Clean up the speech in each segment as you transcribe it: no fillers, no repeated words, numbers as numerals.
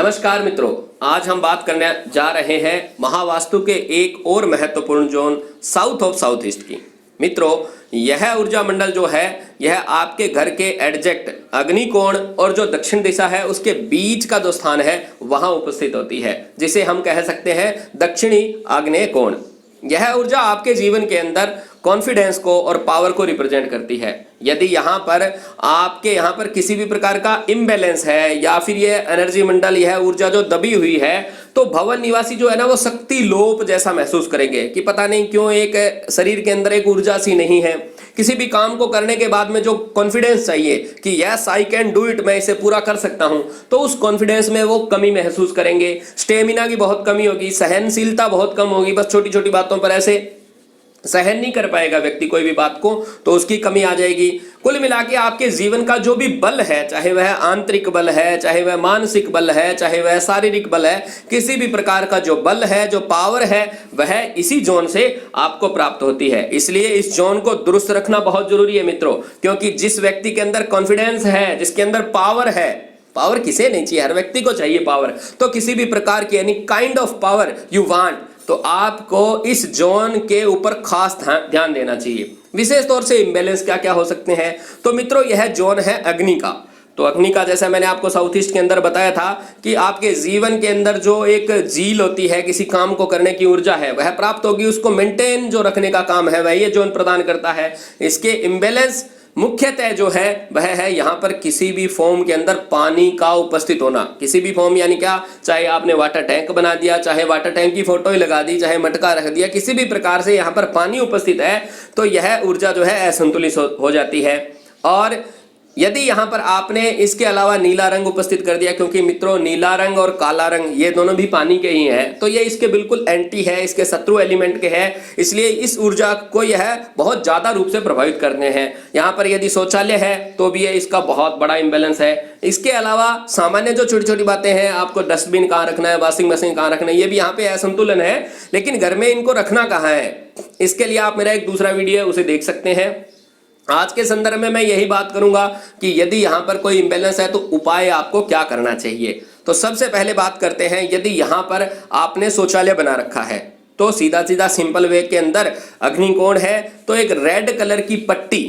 नमस्कार मित्रों, आज हम बात करने जा रहे हैं महावास्तु के एक और महत्वपूर्ण zone south of south east की। मित्रों, यह ऊर्जा मंडल जो है यह आपके घर के एडजेक्ट अग्निकोण और जो दक्षिण दिशा है उसके बीच का जो स्थान है वहां उपस्थित होती है, जिसे हम कह सकते हैं दक्षिणी आग्नेय कोण। यह ऊर्जा आपके जीवन के अंदर कॉन्फिडेंस को और पावर को रिप्रेजेंट करती है। यदि आपके यहाँ पर किसी भी प्रकार का इम्बैलेंस है या फिर ये एनर्जी मंडल, यह ऊर्जा जो दबी हुई है, तो भवन निवासी जो है ना वो शक्ति लोप जैसा महसूस करेंगे कि पता नहीं क्यों एक शरीर के अंदर एक ऊर्जा सी नहीं है। किसी भी काम को करने के बाद में जो कॉन्फिडेंस चाहिए कि yes I can do it, मैं इसे पूरा कर सकता हूं, तो उस कॉन्फिडेंस में वो कमी महसूस करेंगे। स्टेमिना की बहुत कमी होगी, सहनशीलता बहुत कम होगी, बस छोटी छोटी बातों पर ऐसे सहन नहीं कर पाएगा व्यक्ति कोई भी बात को, तो उसकी कमी आ जाएगी। कुल मिला के आपके जीवन का जो भी बल है, चाहे वह आंतरिक बल है, चाहे वह मानसिक बल है, चाहे वह शारीरिक बल है, किसी भी प्रकार का जो बल है, जो पावर है, वह इसी जोन से आपको प्राप्त होती है। इसलिए इस जोन को दुरुस्त रखना बहुत जरूरी है मित्रों, क्योंकि जिस व्यक्ति के अंदर कॉन्फिडेंस है, जिसके अंदर पावर है, पावर किसे नहीं चाहिए, हर व्यक्ति को चाहिए पावर, तो किसी भी प्रकार की यानी kind of power you want, तो आपको इस जोन के ऊपर खास ध्यान देना चाहिए। विशेष तौर से इम्बैलेंस क्या क्या हो सकते हैं, तो मित्रों यह जोन है अग्नि का। तो अग्नि का जैसा मैंने आपको साउथ ईस्ट के अंदर बताया था कि आपके जीवन के अंदर जो एक जील होती है, किसी काम को करने की ऊर्जा है, वह प्राप्त होगी। उसको मेंटेन जो रखने का काम है वह ये जोन प्रदान करता है। इसके इम्बैलेंस मुख्यतः जो है वह है यहाँ पर किसी भी फॉर्म के अंदर पानी का उपस्थित होना। किसी भी फॉर्म यानी क्या, चाहे आपने वाटर टैंक बना दिया, चाहे वाटर टैंक की फोटो ही लगा दी, चाहे मटका रख दिया, किसी भी प्रकार से यहाँ पर पानी उपस्थित है तो यह ऊर्जा जो है असंतुलित हो जाती है। और यदि यहाँ पर आपने इसके अलावा नीला रंग उपस्थित कर दिया, क्योंकि मित्रों नीला रंग और काला रंग ये दोनों भी पानी के ही हैं, तो ये इसके बिल्कुल एंटी है, इसके शत्रु एलिमेंट के हैं। इसलिए इस ऊर्जा को यह बहुत ज्यादा रूप से प्रभावित करने हैं। यहाँ पर यदि शौचालय है तो भी ये इसका बहुत बड़ा इंबैलेंस है। इसके अलावा सामान्य जो छोटी छोटी बातें हैं, आपको डस्टबिन कहाँ रखना है, वॉशिंग मशीन कहाँ रखना है, ये भी यहाँ पे असंतुलन है। लेकिन घर में इनको रखना कहाँ है, इसके लिए आप मेरा एक दूसरा वीडियो है उसे देख सकते हैं। आज के संदर्भ में मैं यही बात करूंगा कि यदि यहां पर कोई इंबैलेंस है तो उपाय आपको क्या करना चाहिए। तो सबसे पहले बात करते हैं, यदि यहां पर आपने शौचालय बना रखा है तो सीधा सीधा सिंपल वे के अंदर अग्निकोण है तो एक रेड कलर की पट्टी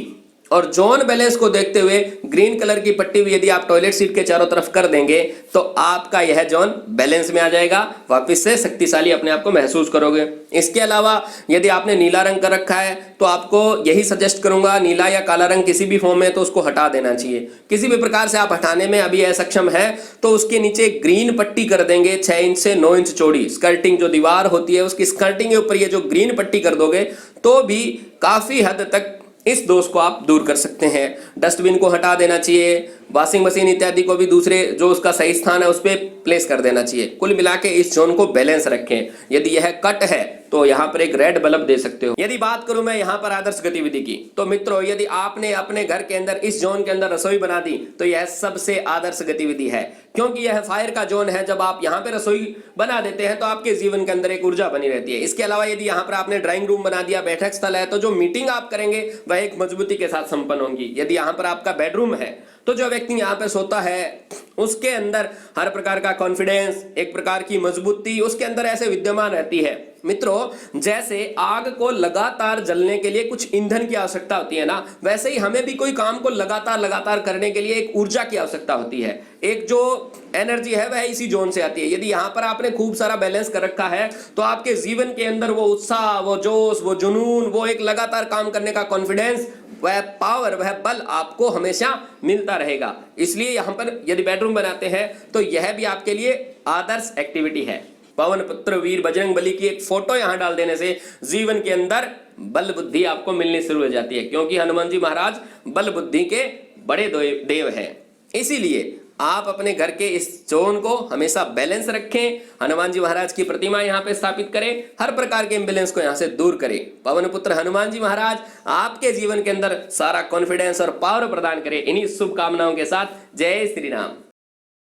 और जोन बैलेंस को देखते हुए ग्रीन कलर की पट्टी भी यदि आप टॉयलेट सीट के चारों तरफ कर देंगे तो आपका यह जोन बैलेंस में आ जाएगा, वापस से शक्तिशाली अपने आप को महसूस करोगे। इसके अलावा यदि आपने नीला रंग कर रखा है तो आपको यही सजेस्ट करूंगा, नीला या काला रंग किसी भी फॉर्म में तो उसको हटा देना चाहिए। किसी भी प्रकार से आप हटाने में अभी असक्षम है तो उसके नीचे ग्रीन पट्टी कर देंगे 6 इंच से 9 इंच चौड़ी। स्कर्टिंग जो दीवार होती है उसकी स्कर्टिंग के ऊपर ये जो ग्रीन पट्टी कर दोगे तो भी काफी हद तक इस दोष को आप दूर कर सकते हैं। डस्टबिन को हटा देना चाहिए, वॉशिंग मशीन इत्यादि को भी दूसरे जो उसका सही स्थान है उस पर प्लेस कर देना चाहिए। कुल मिला के इस जोन को बैलेंस रखें। यदि यह कट है तो यहाँ पर एक रेड बल्ब दे सकते हो। यदि बात करूं मैं यहाँ पर आदर्श गतिविधि की, तो मित्रों यदि आपने अपने घर के अंदर इस जोन के अंदर रसोई बना दी तो यह सबसे आदर्श गतिविधि है, क्योंकि यह फायर का जोन है। जब आप यहाँ पे रसोई बना देते हैं तो आपके जीवन के अंदर एक ऊर्जा बनी रहती है। इसके अलावा यदि यहाँ पर आपने ड्राइंग रूम बना दिया, बैठक स्थल है, तो जो मीटिंग आप करेंगे वह एक मजबूती के साथ संपन्न होंगी। यदि यहाँ पर आपका बेडरूम है तो जो व्यक्ति यहाँ पे सोता है उसके अंदर हर प्रकार का कॉन्फिडेंस, एक प्रकार की मजबूती उसके अंदर ऐसे विद्यमान रहती है। मित्रों, जैसे आग को लगातार जलने के लिए कुछ ईंधन की आवश्यकता होती है ना, वैसे ही हमें भी कोई काम को लगातार करने के लिए एक ऊर्जा की आवश्यकता होती है। एक जो एनर्जी है वह इसी जोन से आती है। यदि यहाँ पर आपने खूब सारा बैलेंस कर रखा है तो आपके जीवन के अंदर वो उत्साह, वो जोश, वो जुनून, वो एक लगातार काम करने का कॉन्फिडेंस, वह पावर, वह बल आपको हमेशा मिलता रहेगा। इसलिए यहाँ पर यदि बेडरूम बनाते हैं तो यह भी आपके लिए आदर्श एक्टिविटी है। पवन पुत्र वीर बजरंग बली की एक फोटो यहां डाल देने से जीवन के अंदर बल बुद्धि आपको मिलनी शुरू हो जाती है, क्योंकि हनुमान जी महाराज बल बुद्धि के बड़े देव हैं। इसीलिए आप अपने घर के इस जोन को हमेशा बैलेंस रखें, हनुमान जी महाराज की प्रतिमा यहाँ पे स्थापित करें, हर प्रकार के इम्बैलेंस को यहाँ से दूर करें। पवन पुत्र हनुमान जी महाराज आपके जीवन के अंदर सारा कॉन्फिडेंस और पावर प्रदान करें। इन्हीं शुभकामनाओं के साथ जय श्री राम।